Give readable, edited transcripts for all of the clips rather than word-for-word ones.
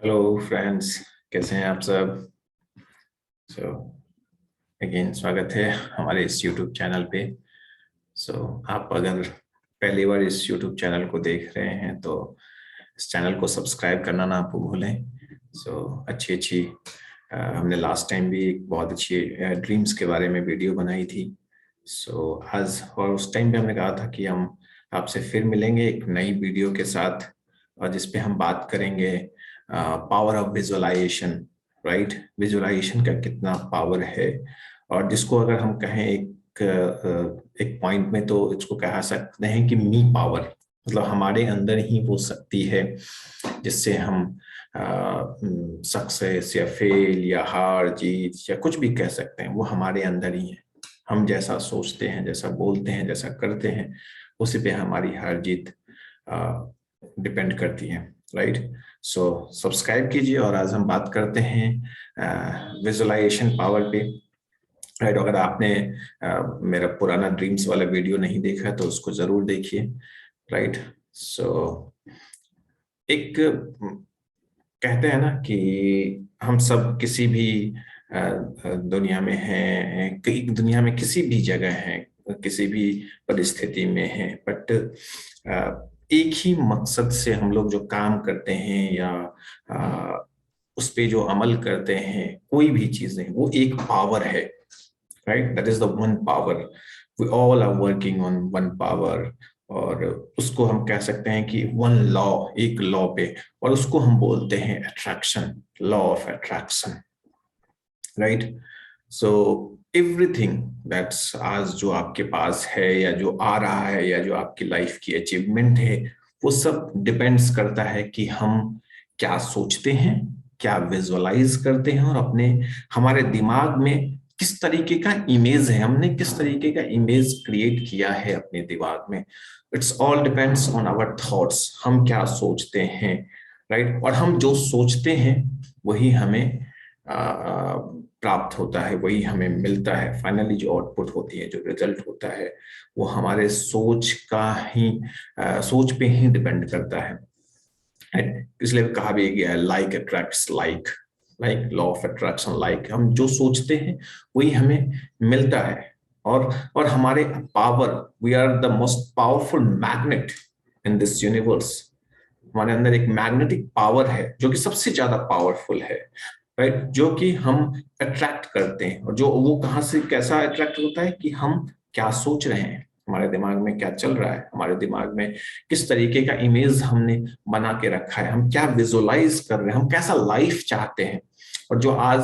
Hello friends, कैसे हैं आप सब। सो अगेन स्वागत है हमारे इस यूट्यूब चैनल पे। आप अगर पहली बार इस यूट्यूब चैनल को देख रहे हैं तो इस चैनल को सब्सक्राइब करना ना आपको भूलें। अच्छी अच्छी हमने लास्ट टाइम भी एक बहुत अच्छी ड्रीम्स के बारे में वीडियो बनाई थी। आज और उस टाइम पे हमने कहा था कि हम आपसे फिर मिलेंगे एक नई वीडियो के साथ, और जिसपे हम बात करेंगे power of visualization. Right, visualization का कितना पावर है, और जिसको अगर हम कहें एक पॉइंट में तो इसको कह सकते हैं कि मी पावर, मतलब हमारे अंदर ही वो शक्ति है जिससे हम सक्सेस या फेल या हार जीत या कुछ भी कह सकते हैं, वो हमारे अंदर ही है। हम जैसा सोचते हैं, जैसा बोलते हैं, जैसा करते हैं, उसी पे हमारी हार जीत डिपेंड करती है। राइट, सब्सक्राइब कीजिए और आज हम बात करते हैं विजुअलाइजेशन पावर पे। राइट, अगर आपने मेरा पुराना ड्रीम्स वाला वीडियो नहीं देखा तो उसको जरूर देखिए। राइट, एक कहते हैं ना कि हम सब किसी भी दुनिया में हैं, दुनिया में किसी भी जगह हैं, किसी भी परिस्थिति में हैं, बट एक ही मकसद से हम लोग जो काम करते हैं या उस पे जो अमल करते हैं, कोई भी चीजें, वो एक पावर है। Right, that is the one power. We all are working on one power, और उसको हम कह सकते हैं कि वन लॉ, एक लॉ पे, और उसको हम बोलते हैं attraction, law of attraction. Right, so everything that's आज जो आपके पास है या जो आ रहा है या जो आपकी लाइफ की अचीवमेंट है, वो सब डिपेंड्स करता है कि हम क्या सोचते हैं, क्या विजुअलाइज करते हैं, और अपने हमारे दिमाग में किस तरीके का इमेज है, हमने किस तरीके का इमेज क्रिएट किया है अपने दिमाग में। It's all depends on our thoughts, हम क्या सोचते हैं। राइट, और हम जो सोचते हैं वही हमें प्राप्त होता है, वही हमें मिलता है। फाइनली जो आउटपुट होती है, जो रिजल्ट होता है, वो हमारे सोच का ही सोच पे ही डिपेंड करता है। इसलिए कहा भी गया है like attracts like, like law of attraction. Like हम जो सोचते हैं वही हमें मिलता है। और हमारे power, we are the most powerful magnet in this universe. हमारे अंदर एक मैग्नेटिक पावर है जो कि सबसे ज्यादा पावरफुल है। राइट, जो कि हम अट्रैक्ट करते हैं, और जो वो कहाँ से कैसा अट्रैक्ट होता है कि हम क्या सोच रहे हैं, हमारे दिमाग में क्या चल रहा है, हमारे दिमाग में किस तरीके का इमेज हमने बना के रखा है, हम क्या विजुअलाइज कर रहे हैं, हम कैसा लाइफ चाहते हैं। और जो आज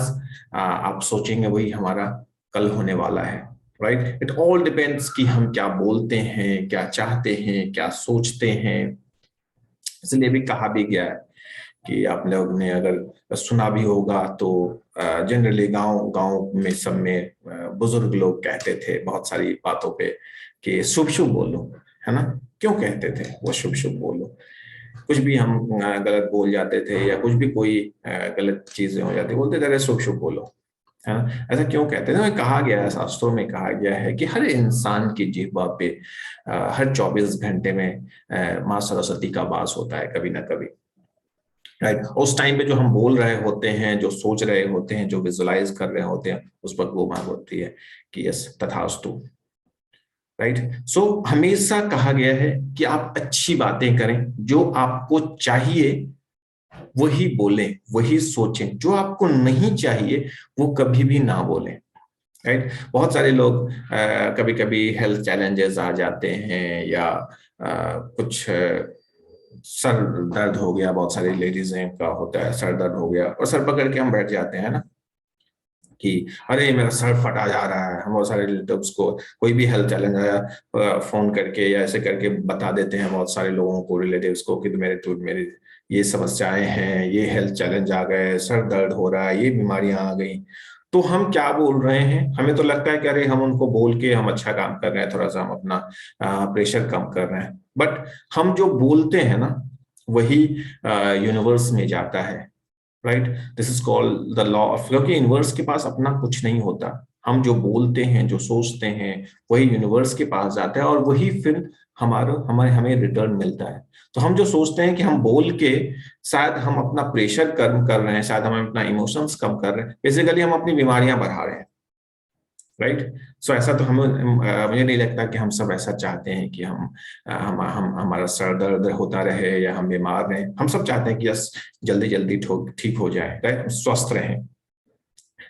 आप सोचेंगे वही हमारा कल होने वाला है। राइट, इट ऑल डिपेंड्स कि हम क्या बोलते हैं, क्या चाहते हैं, क्या सोचते हैं। इसलिए भी कहा भी गया है कि आप लोग ने अगर सुना भी होगा तो जनरली गांव गांव में सब में बुजुर्ग लोग कहते थे बहुत सारी बातों पे कि शुभ शुभ बोलो, है ना। क्यों कहते थे वो शुभ शुभ बोलो? कुछ भी हम गलत बोल जाते थे या कुछ भी कोई गलत चीजें हो जाती, बोलते थे अरे शुभ शुभ बोलो, है ना। ऐसा क्यों कहते थे? कहा गया है, शास्त्रों में कहा गया है कि हर इंसान की जिह्वा पे हर 24 घंटे में माँ सरस्वती का वास होता है कभी ना कभी। राइट, उस टाइम पे जो हम बोल रहे होते हैं, जो सोच रहे होते हैं, जो विजुलाइज कर रहे होते हैं, उस वक्त वो माँ बोलती है कि यस तथास्तु। राइट, हमेशा कहा गया है कि आप अच्छी बातें करें, जो आपको चाहिए वही बोलें, वही सोचें, जो आपको नहीं चाहिए वो कभी भी ना बोलें। राइट, बहुत सारे लोग कभी कभी हेल्थ चैलेंजेस आ जाते हैं या कुछ सर दर्द हो गया, बहुत सारी लेडीज का होता है सर दर्द हो गया, और सर पकड़ के हम बैठ जाते हैं ना कि अरे मेरा सर फटा जा रहा है। हम बहुत सारे रिलेटिव्स को कोई भी हेल्थ चैलेंज आया फोन करके या ऐसे करके बता देते हैं बहुत सारे लोगों को, रिलेटिव्स को, कि मेरे ये समस्याएं हैं, ये हेल्थ चैलेंज आ गए, सर दर्द हो रहा है, ये बीमारियां आ गई। तो हम क्या बोल रहे हैं? हमें तो लगता है कि अरे हम उनको बोल के हम अच्छा काम कर रहे हैं, थोड़ा सा हम अपना प्रेशर कम कर रहे हैं। बट हम जो बोलते हैं ना वही यूनिवर्स में जाता है। Right, this is called the law of, क्योंकि यूनिवर्स के पास अपना कुछ नहीं होता। हम जो बोलते हैं, जो सोचते हैं, वही यूनिवर्स के पास जाता है, और वही फिर हमारा हमें हमें रिटर्न मिलता है। तो हम जो सोचते हैं कि हम बोल के शायद हम अपना प्रेशर कम कर रहे हैं, शायद हम अपना इमोशंस कम कर रहे हैं, बेसिकली हम अपनी बीमारियां बढ़ा रहे हैं। राइट। सो ऐसा तो मुझे नहीं लगता कि हम सब ऐसा चाहते हैं कि हम हमारा सर दर्द होता रहे या हम बीमार रहे। हम सब चाहते हैं कि यस, जल्दी जल्दी ठीक हो जाए, राइट, हम स्वस्थ रहें।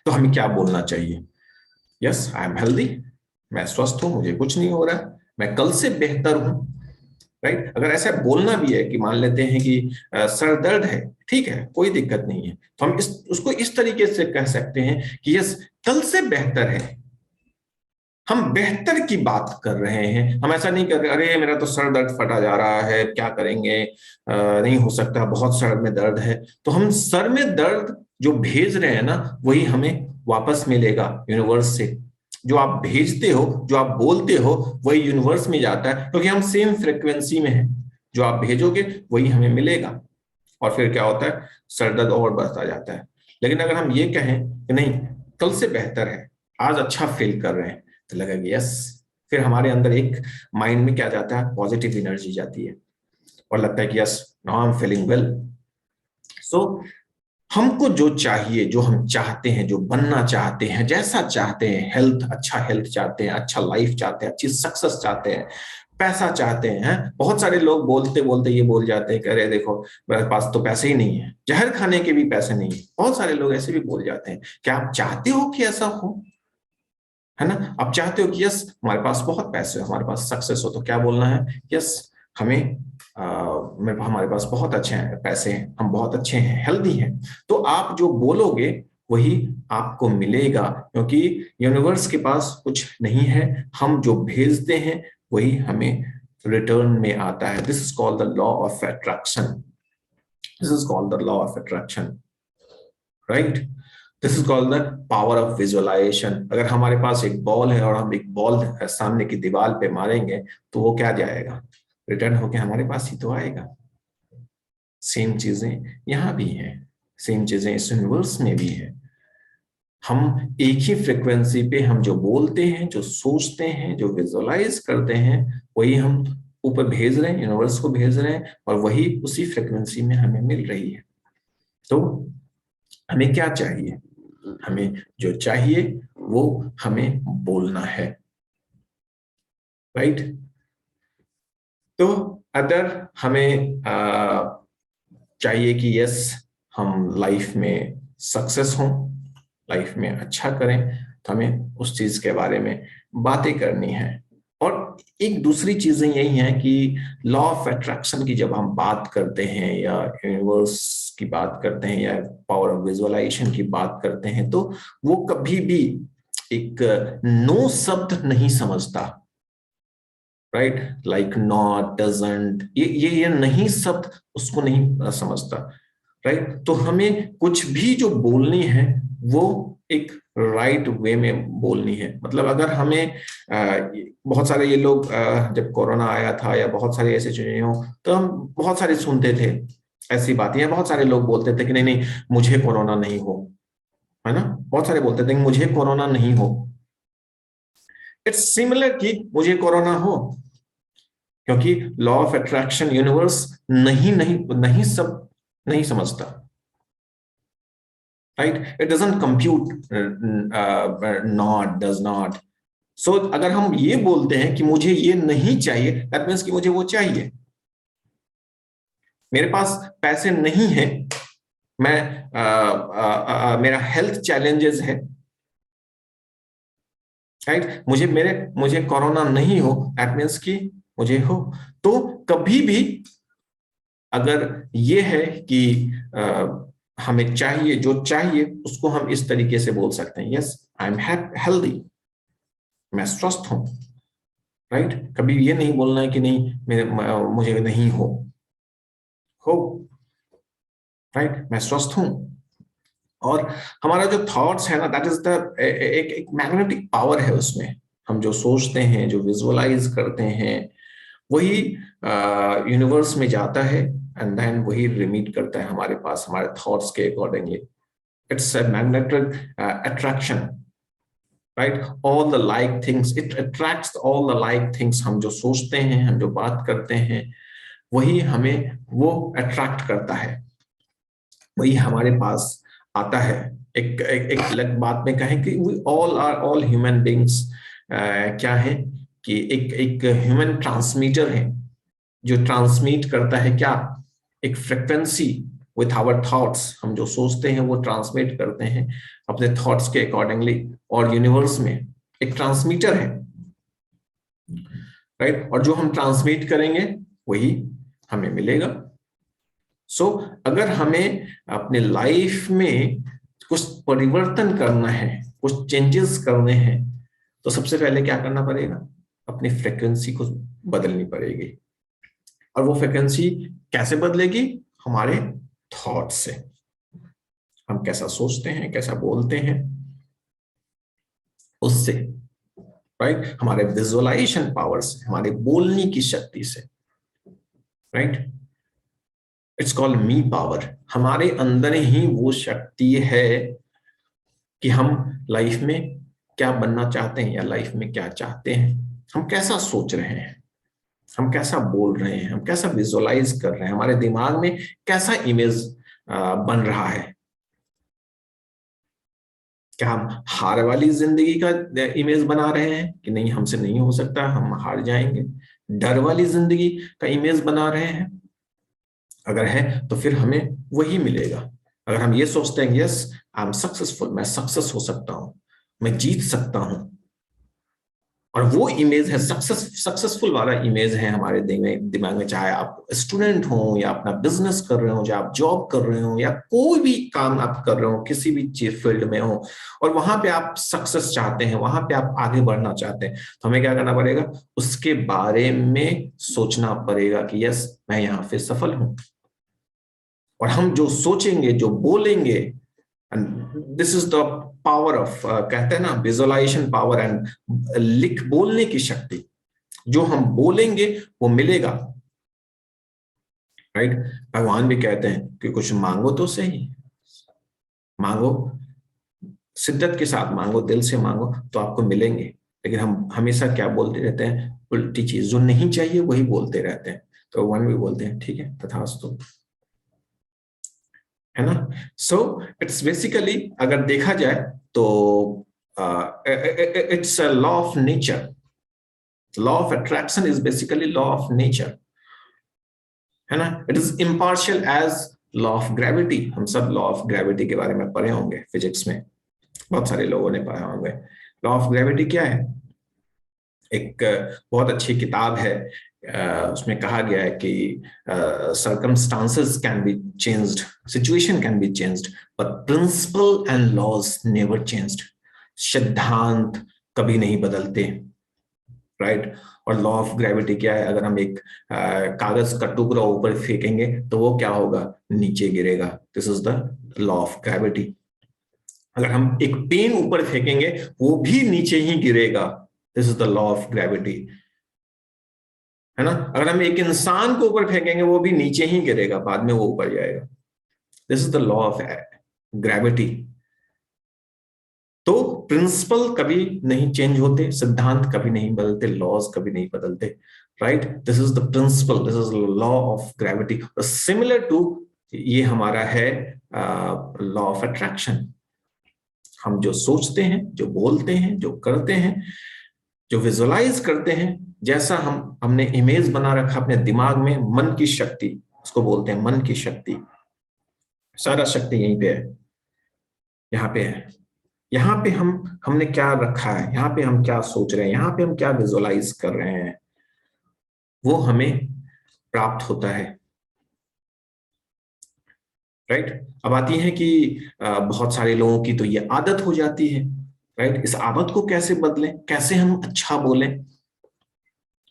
तो हमें क्या बोलना चाहिए? यस, आई एम हेल्दी, मैं स्वस्थ हूं, मुझे कुछ नहीं हो रहा, मैं कल से बेहतर हूं। राइट। अगर ऐसा बोलना भी है कि मान लेते हैं कि सर दर्द है, ठीक है, कोई दिक्कत नहीं है, तो हम उसको इस तरीके से कह सकते हैं कि यस, कल से बेहतर है। हम बेहतर की बात कर रहे हैं। हम ऐसा नहीं कर रहे अरे मेरा तो सर दर्द फटा जा रहा है, क्या करेंगे, नहीं हो सकता, बहुत सर में दर्द है। तो हम सर में दर्द जो भेज रहे हैं ना, वही हमें वापस मिलेगा यूनिवर्स से। जो आप भेजते हो, जो आप बोलते हो, वही यूनिवर्स में जाता है, क्योंकि हम सेम फ्रिक्वेंसी में हैं। जो आप भेजोगे वही हमें मिलेगा। और फिर क्या होता है, सर दर्द और बढ़ता जाता है। लेकिन अगर हम ये कहें कि नहीं, कल से बेहतर है, आज अच्छा फील कर रहे हैं, तो लगेगा यस, फिर हमारे अंदर एक माइंड में क्या जाता है, पॉजिटिव एनर्जी जाती है और लगता है कि yes, now I am feeling well. So हमको जो चाहिए, जो हम चाहते हैं, जो बनना चाहते हैं, जैसा चाहते हैं, हेल्थ, अच्छा हेल्थ चाहते हैं, अच्छा लाइफ चाहते हैं, अच्छी सक्सेस चाहते हैं, पैसा चाहते हैं। बहुत सारे लोग बोलते बोलते ये बोल जाते हैं कि अरे देखो, मेरे पास तो पैसे ही नहीं है, जहर खाने के भी पैसे नहीं है। बहुत सारे लोग ऐसे भी बोल जाते हैं। क्या आप चाहते हो कि ऐसा हो? है ना? आप चाहते हो कि यस, हमारे पास बहुत पैसे हो, हमारे पास सक्सेस हो, तो क्या बोलना है, यस, हमें हमारे पास बहुत अच्छे हैं, पैसे हैं, हम बहुत अच्छे हैं, हेल्दी हैं। तो आप जो बोलोगे वही आपको मिलेगा, क्योंकि यूनिवर्स के पास कुछ नहीं है। हम जो भेजते हैं वही हमें रिटर्न में आता है। This is called the law of attraction. This is called the law of attraction, right. This is called the power of visualization. अगर हमारे पास एक बॉल है और हम एक बॉल सामने की दीवार पे मारेंगे, तो वो क्या जाएगा, रिटर्न होके हमारे पास ही तो आएगा। सेम चीजें यहाँ भी हैं, सेम चीजें इस यूनिवर्स में भी है। हम एक ही फ्रिक्वेंसी पे हम जो बोलते हैं, जो सोचते हैं, जो विजुअलाइज करते हैं, वही हम ऊपर भेज रहे हैं, यूनिवर्स को भेज रहे हैं, और वही उसी फ्रिक्वेंसी में हमें मिल रही है। तो हमें क्या चाहिए? हमें जो चाहिए वो हमें बोलना है, राइट। तो अगर हमें चाहिए कि यस, हम लाइफ में सक्सेस हों, लाइफ में अच्छा करें, तो हमें उस चीज के बारे में बातें करनी है। और एक दूसरी चीजें यही है कि लॉ ऑफ अट्रैक्शन की जब हम बात करते हैं, या यूनिवर्स की बात करते हैं, या पावर ऑफ विजुअलाइजेशन की बात करते हैं, तो वो कभी भी एक नो शब्द नहीं समझता, राइट, लाइक नॉट, डजंट, ये नहीं शब्द उसको नहीं समझता, राइट। तो हमें कुछ भी जो बोलनी है वो एक राइट वे में बोलनी है। मतलब अगर हमें बहुत सारे ये लोग जब कोरोना आया था या बहुत सारी ऐसी चीजें हो, तो हम बहुत सारे सुनते थे ऐसी बातें, या बहुत सारे लोग बोलते थे कि नहीं नहीं, मुझे कोरोना नहीं हो, है ना? बहुत सारे बोलते थे कि मुझे कोरोना नहीं हो। इट्स सिमिलर कि मुझे कोरोना हो, क्योंकि लॉ ऑफ अट्रैक्शन, यूनिवर्स नहीं नहीं नहीं सब नहीं समझता, right. It doesn't compute, not, does not. So अगर हम ये बोलते हैं कि मुझे ये नहीं चाहिए, दैट मीन्स कि मुझे वो चाहिए। मेरे पास पैसे नहीं है, मैं मेरा हेल्थ चैलेंजेस है, राइट, मुझे कोरोना नहीं हो, दैट मीन्स कि मुझे हो। तो कभी भी अगर ये है कि हमें चाहिए, जो चाहिए उसको हम इस तरीके से बोल सकते हैं, यस, आई एम हेल्दी, मैं स्वस्थ हूं, राइट। कभी ये नहीं बोलना है कि नहीं, मुझे नहीं हो, राइट, मैं स्वस्थ हूं। और हमारा जो थॉट्स है ना, दैट इज द एक मैग्नेटिक पावर है उसमें। हम जो सोचते हैं, जो विजुअलाइज करते हैं, वही यूनिवर्स में जाता है, एंड देन वही रिमीट करता है हमारे पास, हमारे थॉट्स के accordingly. It's a magnetic attraction, right, all the like things, it attracts all the like things. हम जो सोचते हैं, हम जो बात करते हैं, वही हमें वो अट्रैक्ट करता है, वही हमारे पास आता है। एक अलग बात में कहें कि we all are all human beings क्या है कि एक एक ह्यूमन ट्रांसमीटर है, जो ट्रांसमिट करता है क्या, एक फ्रिक्वेंसी विथ आवर थॉट्स। हम जो सोचते हैं वो ट्रांसमिट करते हैं अपने थॉट्स के अकॉर्डिंगली, और यूनिवर्स में एक ट्रांसमीटर है, राइट। और जो हम ट्रांसमिट करेंगे वही हमें मिलेगा। सो अगर हमें अपने लाइफ में कुछ परिवर्तन करना है, कुछ चेंजेस करने हैं, तो सबसे पहले क्या करना पड़ेगा, अपनी फ्रिक्वेंसी को बदलनी पड़ेगी। और वो फ्रिक्वेंसी कैसे बदलेगी, हमारे थॉट से। हम कैसा सोचते हैं, कैसा बोलते हैं, उससे, राइट। हमारे विजुअलाइजेशन पावर से, हमारे बोलने की शक्ति से, right. It's called me power. हमारे अंदर ही वो शक्ति है कि हम लाइफ में क्या बनना चाहते हैं, या लाइफ में क्या चाहते हैं, हम कैसा सोच रहे हैं, हम कैसा बोल रहे हैं, हम कैसा विजुअलाइज कर रहे हैं, हमारे दिमाग में कैसा इमेज बन रहा है। क्या हम हार वाली जिंदगी का इमेज बना रहे हैं कि नहीं, हमसे नहीं हो सकता, हम हार जाएंगे, डर वाली जिंदगी का इमेज बना रहे हैं? अगर है तो फिर हमें वही मिलेगा। अगर हम ये सोचते हैं यस आई एम सक्सेसफुल, मैं सक्सेस हो सकता हूं, मैं जीत सकता हूं, और वो इमेज है सक्सेसफुल वाला इमेज है हमारे दिमाग में, चाहे आप स्टूडेंट हो, या अपना बिजनेस कर रहे हो, या आप जॉब कर रहे हो, या कोई भी काम आप कर रहे हो, किसी भी फील्ड में हो, और वहां पे आप सक्सेस चाहते हैं, वहां पे आप आगे बढ़ना चाहते हैं, तो हमें क्या करना पड़ेगा, उसके बारे में सोचना पड़ेगा कि यस मैं यहाँ पे सफल हूं। और हम जो सोचेंगे, जो बोलेंगे, this is the power of, कहते हैं ना, विजुअलाइजेशन पावर एंड लिख बोलने की शक्ति। जो हम बोलेंगे वो मिलेगा, राइट। भगवान भी कहते हैं कि कुछ मांगो तो सही, मांगो, शिद्दत के साथ मांगो, दिल से मांगो तो आपको मिलेंगे। लेकिन हम हमेशा क्या बोलते रहते हैं, उल्टी चीज, जो नहीं चाहिए वही बोलते रहते हैं। तो भगवान भी बोलते हैं ठीक है तथास्तु, है ना। सो इट्स बेसिकली, अगर देखा जाए तो it's a law of nature. Law of attraction is basically law of nature, है ना। It is impartial as law of gravity. हम सब लॉ ऑफ ग्रेविटी के बारे में पढ़े होंगे फिजिक्स में, बहुत सारे लोगों ने पढ़ा होंगे। लॉ ऑफ ग्रेविटी क्या है, एक बहुत अच्छी किताब है, उसमें कहा गया है कि circumstances can be changed, situation can be changed, but principle and laws never changed. सिद्धांत कभी नहीं बदलते, राइट। और लॉ ऑफ ग्रेविटी क्या है, अगर हम एक कागज का टुकड़ा ऊपर फेंकेंगे तो वो क्या होगा, नीचे गिरेगा। This is the law of gravity. अगर हम एक पेन ऊपर फेंकेंगे वो भी नीचे ही गिरेगा। This is the law of gravity, है ना। अगर हम एक इंसान को ऊपर फेंकेंगे वो भी नीचे ही गिरेगा, बाद में वो ऊपर जाएगा। This is the law of gravity. तो प्रिंसिपल कभी नहीं चेंज होते, सिद्धांत कभी नहीं बदलते, लॉज कभी नहीं बदलते, right. This is the principle, this is law of gravity. Similar to ये हमारा है लॉ ऑफ अट्रैक्शन। हम जो सोचते हैं, जो बोलते हैं, जो करते हैं, जो विजुअलाइज करते हैं, जैसा हमने इमेज बना रखा अपने दिमाग में, मन की शक्ति, उसको बोलते हैं मन की शक्ति। सारा शक्ति यहीं पे है, यहाँ पे है। यहाँ पे हमने क्या रखा है, यहाँ पे हम क्या सोच रहे हैं, यहाँ पे हम क्या विजुअलाइज कर रहे हैं, वो हमें प्राप्त होता है, राइट। अब आती है कि बहुत सारे लोगों की तो ये आदत हो जाती है, राइट। इस आदत को कैसे बदलें, कैसे हम अच्छा बोलें,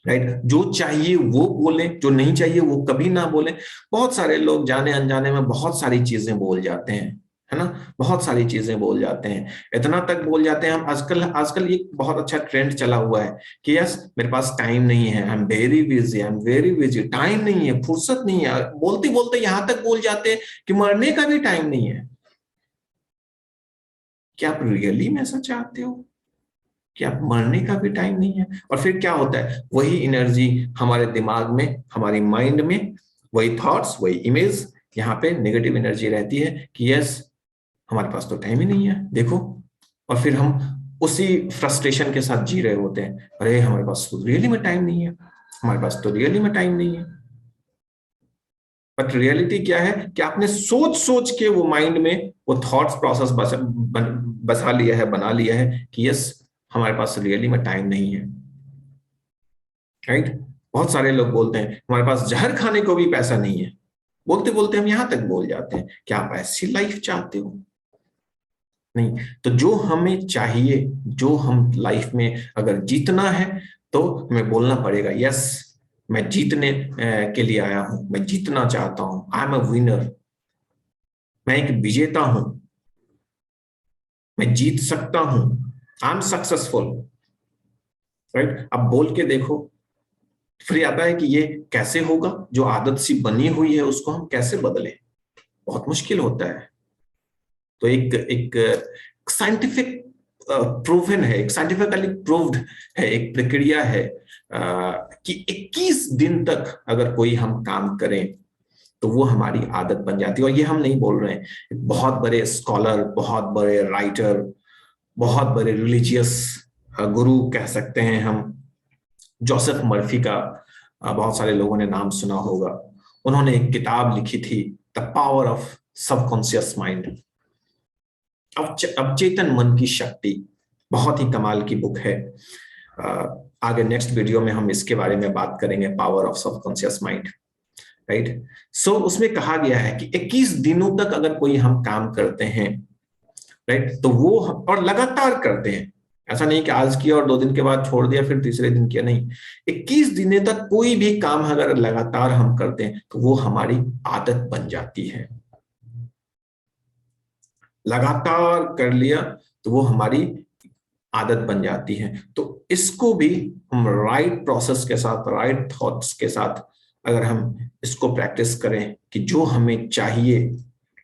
राइट। जो चाहिए वो बोले, जो नहीं चाहिए वो कभी ना बोले। बहुत सारे लोग जाने अनजाने में बहुत सारी चीजें बोल जाते हैं, है ना। बहुत सारी चीजें बोल जाते हैं, इतना तक बोल जाते हैं। हम आजकल आजकल ये बहुत अच्छा ट्रेंड चला हुआ है कि यस मेरे पास टाइम नहीं है, I am very busy, I am very busy, time नहीं है, फुर्सत नहीं है। बोलते बोलते यहां तक बोल जाते हैं कि मरने का भी टाइम नहीं है। क्या आप रियली में ऐसा चाहते हो? कि अब मरने का भी टाइम नहीं है। और फिर क्या होता है, वही एनर्जी हमारे दिमाग में, हमारी माइंड में, वही थॉट्स, वही इमेज, यहाँ पे नेगेटिव एनर्जी रहती है कि यस हमारे पास तो टाइम ही नहीं है, देखो। और फिर हम उसी फ्रस्ट्रेशन के साथ जी रहे होते हैं, अरे हमारे पास तो रियली में टाइम नहीं है, हमारे पास तो रियली में टाइम नहीं है। बट रियलिटी क्या है कि आपने सोच सोच के वो माइंड में वो थॉट्स प्रोसेस बसा लिया है, बना लिया है कि यस हमारे पास रियली में टाइम नहीं है। राइट। बहुत सारे लोग बोलते हैं हमारे पास जहर खाने को भी पैसा नहीं है, बोलते बोलते हम यहां तक बोल जाते हैं। क्या आप ऐसी लाइफ चाहते हो? नहीं। तो जो हमें चाहिए, जो हम लाइफ में अगर जीतना है, तो हमें बोलना पड़ेगा यस मैं जीतने के लिए आया हूं, मैं जीतना चाहता हूं, आई एम अ विनर, मैं एक विजेता हूं, मैं जीत सकता हूं, आई एम सक्सेसफुल। राइट। अब बोल के देखो। फिर आता है कि ये कैसे होगा, जो आदत सी बनी हुई है उसको हम कैसे बदलें, बहुत मुश्किल होता है। तो एक एक साइंटिफिक प्रूवन है, एक साइंटिफिकली प्रूव्ड है, एक प्रक्रिया है कि 21 दिन तक अगर कोई हम काम करें तो वो हमारी आदत बन जाती है। और ये हम नहीं बोल रहे हैं, बहुत बड़े स्कॉलर, बहुत बड़े राइटर, बहुत बड़े रिलीजियस गुरु कह सकते हैं हम, जोसेफ मर्फी का बहुत सारे लोगों ने नाम सुना होगा। उन्होंने एक किताब लिखी थी, the power of subconscious mind, अवचेतन मन की शक्ति। बहुत ही कमाल की बुक है। आगे नेक्स्ट वीडियो में हम इसके बारे में बात करेंगे, power of subconscious mind. Right. So उसमें कहा गया है कि 21 दिनों तक अगर कोई हम काम करते हैं, राइट, तो वो और लगातार करते हैं, ऐसा नहीं कि आज किया और 2 दिन के बाद छोड़ दिया फिर तीसरे दिन किया, नहीं। 21 दिनों तक कोई भी काम अगर लगातार हम करते हैं तो वो हमारी आदत बन जाती है। लगातार कर लिया तो वो हमारी आदत बन जाती है। तो इसको भी हम राइट प्रोसेस के साथ, राइट थॉट्स के साथ अगर हम इसको प्रैक्टिस करें कि जो हमें चाहिए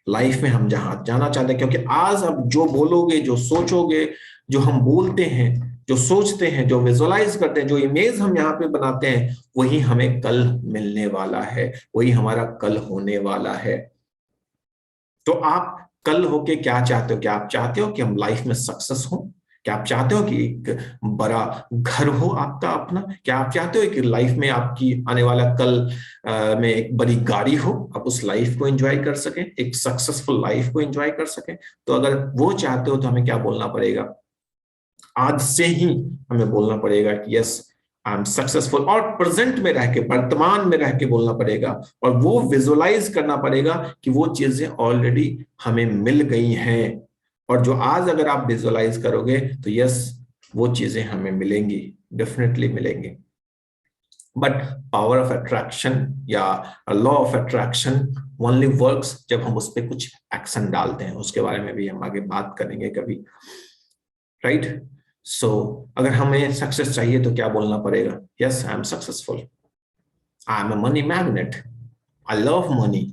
लाइफ में, हम जहां जाना चाहते हैं, क्योंकि आज अब जो बोलोगे, जो सोचोगे, जो हम बोलते हैं, जो सोचते हैं, जो विजुअलाइज करते हैं, जो इमेज हम यहाँ पे बनाते हैं, वही हमें कल मिलने वाला है, वही हमारा कल होने वाला है। तो आप कल होके क्या चाहते हो? क्या आप चाहते हो कि हम लाइफ में सक्सेस हो? क्या आप चाहते हो कि एक बड़ा घर हो आपका अपना? क्या आप चाहते हो कि लाइफ में आपकी आने वाला कल में एक बड़ी गाड़ी हो, आप उस लाइफ को एंजॉय कर सकें, एक सक्सेसफुल लाइफ को एंजॉय कर सकें? तो अगर वो चाहते हो तो हमें क्या बोलना पड़ेगा? आज से ही हमें बोलना पड़ेगा कि यस आई एम सक्सेसफुल, और प्रेजेंट में रह के, वर्तमान में रह के बोलना पड़ेगा। और वो विजुअलाइज करना पड़ेगा कि वो चीजें ऑलरेडी हमें मिल गई हैं। और जो आज अगर आप विजुअलाइज करोगे तो यस वो चीजें हमें मिलेंगी, डेफिनेटली मिलेंगी। बट पावर ऑफ अट्रैक्शन या law of attraction only works जब हम उस पर कुछ एक्शन डालते हैं। उसके बारे में भी हम आगे बात करेंगे कभी। राइट। सो अगर हमें सक्सेस चाहिए तो क्या बोलना पड़ेगा? Yes I am successful, I am a money magnet, I love money.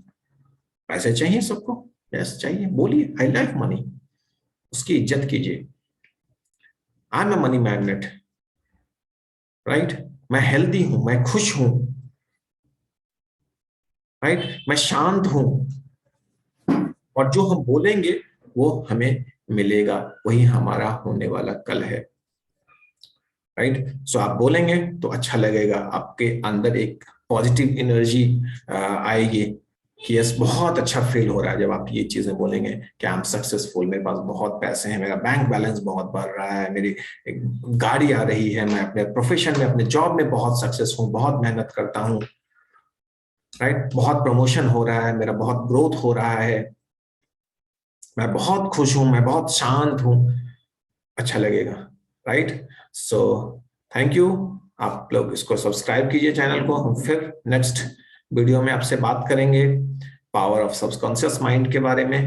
पैसे चाहिए सबको? यस चाहिए, बोलिए आई लव मनी, उसकी इज्जत कीजिए। I am a money magnet. Right. मैं हेल्दी हूं, मैं खुश हूं। राइट। मैं शांत हूं। और जो हम बोलेंगे वो हमें मिलेगा, वही हमारा होने वाला कल है। राइट। सो आप बोलेंगे तो अच्छा लगेगा, आपके अंदर एक पॉजिटिव एनर्जी आएगी कि यस बहुत अच्छा फील हो रहा है जब आप ये चीजें बोलेंगे कि आई एम सक्सेसफुल, मेरे पास बहुत पैसे हैं, मेरा बैंक बैलेंस बहुत बढ़ रहा है, मेरी एक गाड़ी आ रही है, मैं अपने प्रोफेशन में, अपने जॉब में बहुत सक्सेस हूँ, बहुत मेहनत करता हूँ। राइट। बहुत प्रमोशन हो रहा है, मेरा बहुत ग्रोथ हो रहा है, मैं बहुत खुश हूं, मैं बहुत शांत हूं। अच्छा लगेगा। राइट। So thank you. आप लोग इसको सब्सक्राइब कीजिए चैनल को। हम फिर नेक्स्ट वीडियो में आपसे बात करेंगे पावर ऑफ सबकॉन्शियस माइंड के बारे में।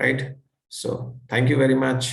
Right. So thank you very much.